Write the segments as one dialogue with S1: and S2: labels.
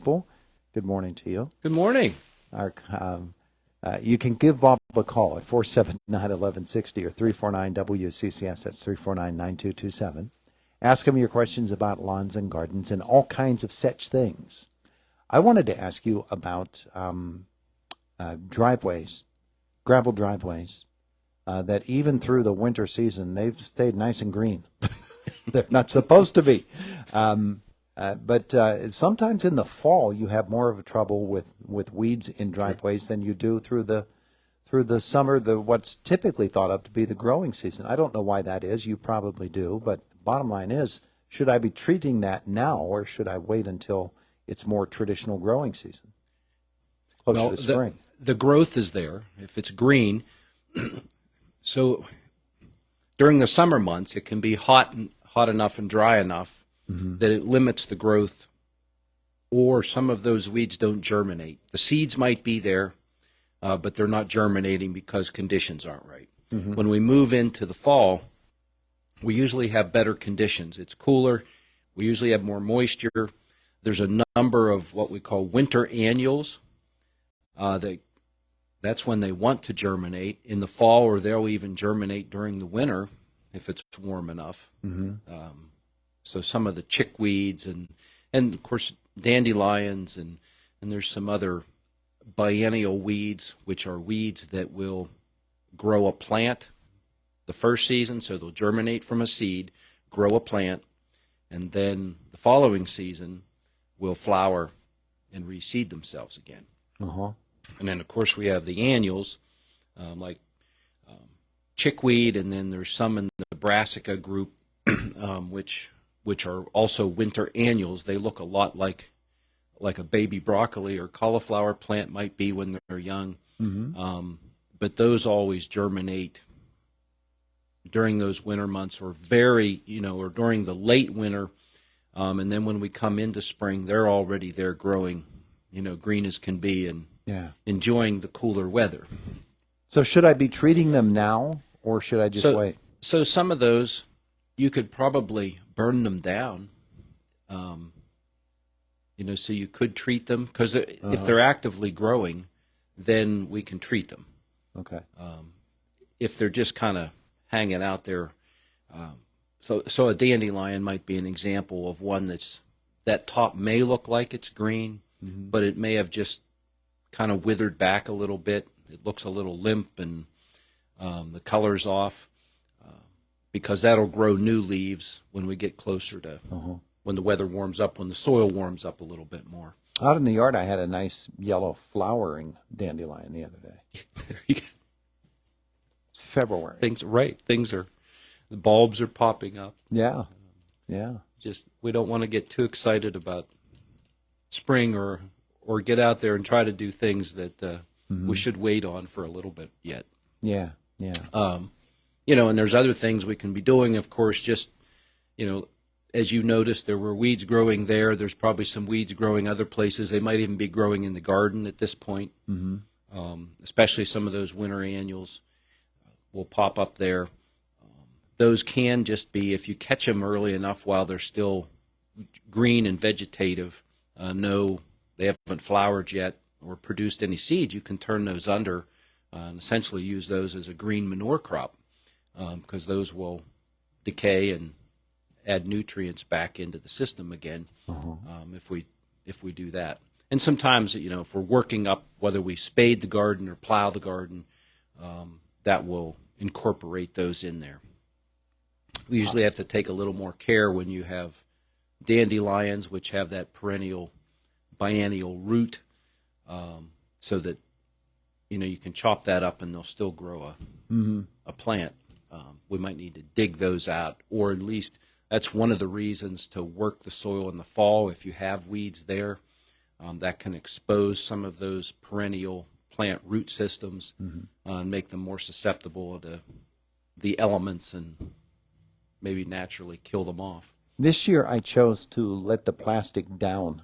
S1: people. Good morning to you.
S2: Good morning.
S1: You can give Bob a call at 479-1160 or 349-WCCS. That's 349-9227. Ask him your questions about lawns and gardens and all kinds of such things. I wanted to ask you about driveways, gravel driveways, that even through the winter season, they've stayed nice and green. They're not supposed to be. But sometimes in the fall, you have more of a trouble with weeds in driveways than you do through the summer, what's typically thought of to be the growing season. I don't know why that is. You probably do. But bottom line is, should I be treating that now, or should I wait until it's more traditional growing season, closer to spring?
S2: The growth is there if it's green. So during the summer months, it can be hot enough and dry enough that it limits the growth, or some of those weeds don't germinate. The seeds might be there, but they're not germinating because conditions aren't right. When we move into the fall, we usually have better conditions. It's cooler. We usually have more moisture. There's a number of what we call winter annuals. That's when they want to germinate in the fall, or they'll even germinate during the winter if it's warm enough. So some of the chickweeds and of course dandelions and there's some other biennial weeds, which are weeds that will grow a plant the first season, so they'll germinate from a seed, grow a plant, and then the following season will flower and reseed themselves again. And then, of course, we have the annuals, like chickweed, and then there's some in the brassica group, which are also winter annuals. They look a lot like a baby broccoli or cauliflower plant might be when they're young. But those always germinate during those winter months, or or during the late winter. And then when we come into spring, they're already there growing, green as can be and enjoying the cooler weather.
S1: So should I be treating them now, or should I just wait?
S2: So some of those, you could probably burn them down, so you could treat them, because if they're actively growing, then we can treat them.
S1: Okay.
S2: If they're just kind of hanging out there, so a dandelion might be an example of one that top may look like it's green, but it may have just kind of withered back a little bit. It looks a little limp, and the color's off, because that'll grow new leaves when we get closer to when the weather warms up, when the soil warms up a little bit more.
S1: Out in the yard, I had a nice yellow flowering dandelion the other day.
S2: There you go.
S1: It's February.
S2: The bulbs are popping up.
S1: Yeah.
S2: Just, we don't want to get too excited about spring or get out there and try to do things that we should wait on for a little bit yet.
S1: Yeah.
S2: And there's other things we can be doing, of course, just, as you noticed, there were weeds growing there. There's probably some weeds growing other places. They might even be growing in the garden at this point, especially some of those winter annuals will pop up there. Those can just be, if you catch them early enough while they're still green and vegetative, they haven't flowered yet or produced any seeds, you can turn those under and essentially use those as a green manure crop, because those will decay and add nutrients back into the system again if we do that. And sometimes, if we're working up, whether we spade the garden or plow the garden, that will incorporate those in there. We usually have to take a little more care when you have dandelions, which have that biennial root, so that you can chop that up and they'll still grow a plant. We might need to dig those out, or at least that's one of the reasons to work the soil in the fall. If you have weeds there, that can expose some of those perennial plant root systems and make them more susceptible to the elements and maybe naturally kill them off.
S1: This year I chose to let the plastic down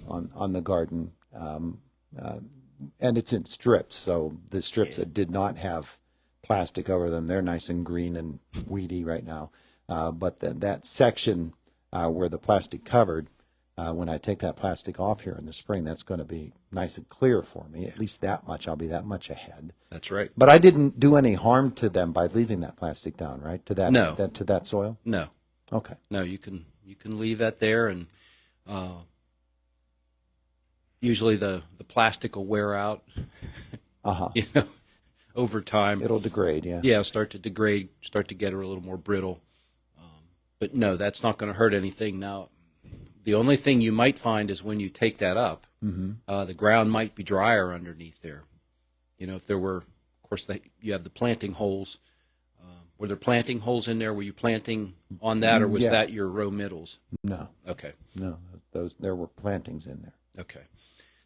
S1: on the garden, and it's in strips, so the strips that did not have plastic over them, they're nice and green and weedy right now. But that section where the plastic covered, when I take that plastic off here in the spring, that's going to be nice and clear for me. At least that much, I'll be that much ahead.
S2: That's right.
S1: But I didn't do any harm to them by leaving that plastic down, right? To that,
S2: No.
S1: to that soil?
S2: No.
S1: Okay.
S2: No, you can leave that there, and usually the plastic will wear out. You know, over time.
S1: It'll degrade, yeah.
S2: Yeah, start to degrade, start to get her a little more brittle. But no, that's not going to hurt anything. Now, the only thing you might find is when you take that up, the ground might be drier underneath there. You know, if there were, of course, you have the planting holes. Were there planting holes in there? Were you planting on that, or was that your row middles?
S1: No.
S2: Okay.
S1: No, there were plantings in there.
S2: Okay.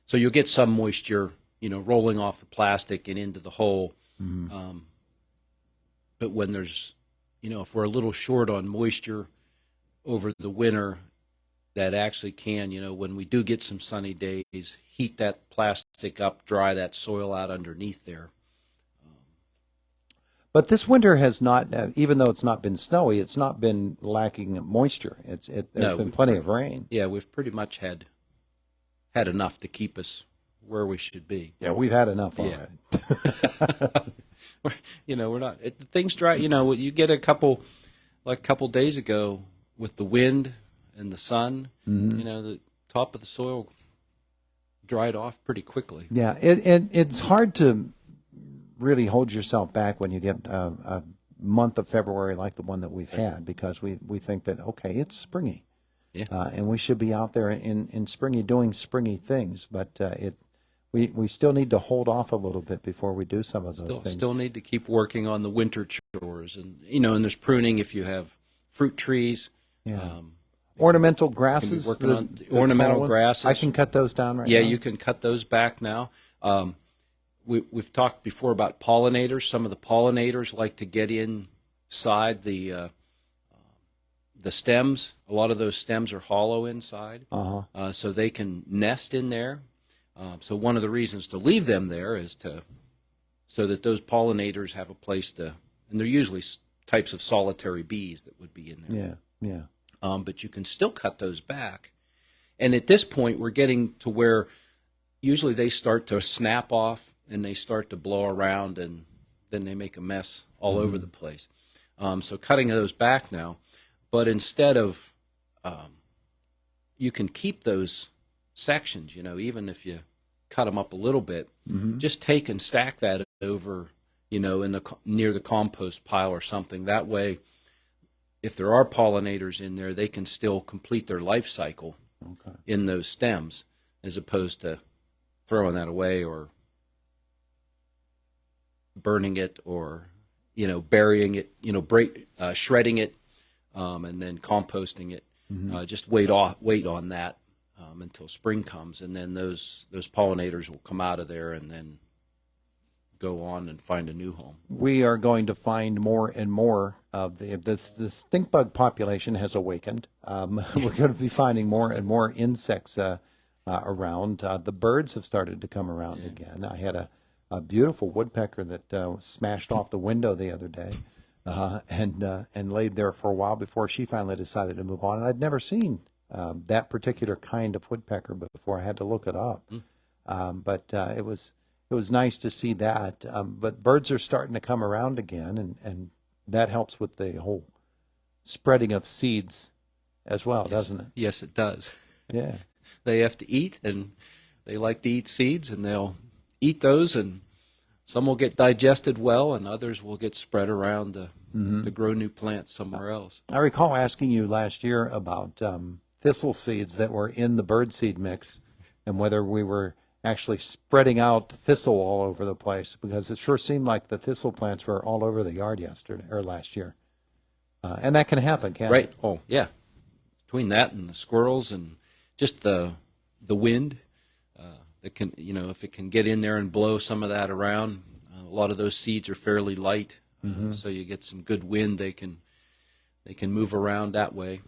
S2: So you'll get some moisture, you know, rolling off the plastic and into the hole. But when there's, you know, if we're a little short on moisture over the winter, that actually can, you know, when we do get some sunny days, heat that plastic up, dry that soil out underneath there.
S1: But this winter has not, even though it's not been snowy, it's not been lacking moisture. There's been plenty of rain.
S2: Yeah, we've pretty much had enough to keep us where we should be.
S1: Yeah, we've had enough already.
S2: You know, we're not, things dry, you know, you get a couple days ago with the wind and the sun, you know, the top of the soil dried off pretty quickly.
S1: Yeah, it's hard to really hold yourself back when you get a month of February like the one that we've had, because we think that, okay, it's springy.
S2: Yeah.
S1: And we should be out there in springy doing springy things, but we still need to hold off a little bit before we do some of those things.
S2: Still need to keep working on the winter chores, and you know, and there's pruning if you have fruit trees.
S1: Yeah. Ornamental grasses.
S2: Working on the ornamental grasses.
S1: I can cut those down right now.
S2: Yeah, you can cut those back now. We've talked before about pollinators. Some of the pollinators like to get inside the stems. A lot of those stems are hollow inside, so they can nest in there. So one of the reasons to leave them there is so that those pollinators have a place to, and they're usually types of solitary bees that would be in there.
S1: Yeah.
S2: But you can still cut those back. And at this point, we're getting to where usually they start to snap off and they start to blow around, and then they make a mess all over the place. So cutting those back now. But instead of, you can keep those sections, you know, even if you cut them up a little bit, just take and stack that over, you know, near the compost pile or something. That way, if there are pollinators in there, they can still complete their life cycle in those stems, as opposed to throwing that away or burning it, or, you know, burying it, you know, shredding it, and then composting it. Just wait on that until spring comes, and then those pollinators will come out of there and then go on and find a new home.
S1: We are going to find more and more of the stink bug population has awakened. We're going to be finding more and more insects around. The birds have started to come around again. I had a beautiful woodpecker that smashed off the window the other day, and laid there for a while before she finally decided to move on. And I'd never seen that particular kind of woodpecker before. I had to look it up. But it was nice to see that. But birds are starting to come around again, and that helps with the whole spreading of seeds as well, doesn't it?
S2: Yes, it does.
S1: Yeah.
S2: They have to eat, and they like to eat seeds, and they'll eat those, and some will get digested well, and others will get spread around to grow new plants somewhere else.
S1: I recall asking you last year about thistle seeds that were in the birdseed mix, and whether we were actually spreading out thistle all over the place, because it sure seemed like the thistle plants were all over the yard last year. And that can happen, can't
S2: Right.
S1: it?
S2: Oh, yeah. Between that and the squirrels and just the wind, that can, you know, if it can get in there and blow some of that around, a lot of those seeds are fairly light, so you get some good wind. They can move around that way.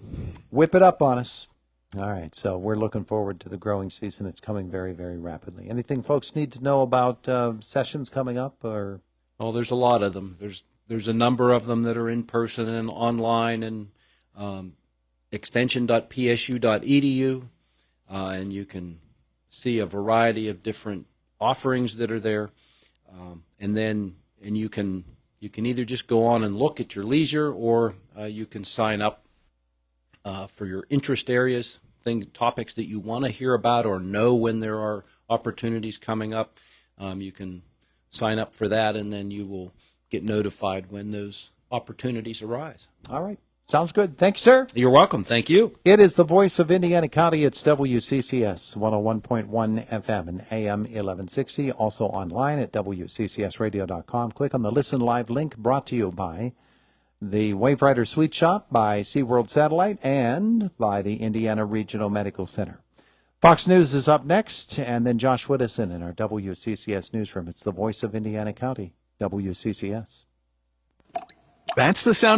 S1: Whip it up on us. All right, so we're looking forward to the growing season. It's coming very, very rapidly. Anything folks need to know about sessions coming up? Or
S2: There's a lot of them. There's a number of them that are in person and online, and extension.psu.edu. and you can see a variety of different offerings that are there, and you can either just go on and look at your leisure, or you can sign up for your interest areas, topics that you want to hear about or know when there are opportunities coming up. You can sign up for that, and then you will get notified when those opportunities arise.
S1: All right. Sounds good. Thank you, sir.
S2: You're welcome. Thank you.
S1: It is the voice of Indiana County. It's WCCS 101.1 FM and AM 1160. Also online at WCCSradio.com. Click on the Listen Live link, brought to you by the Waverider Sweet Shop, by SeaWorld Satellite, and by the Indiana Regional Medical Center. Fox News is up next, and then Josh Whittison in our WCCS newsroom. It's the voice of Indiana County, WCCS.
S3: That's the sound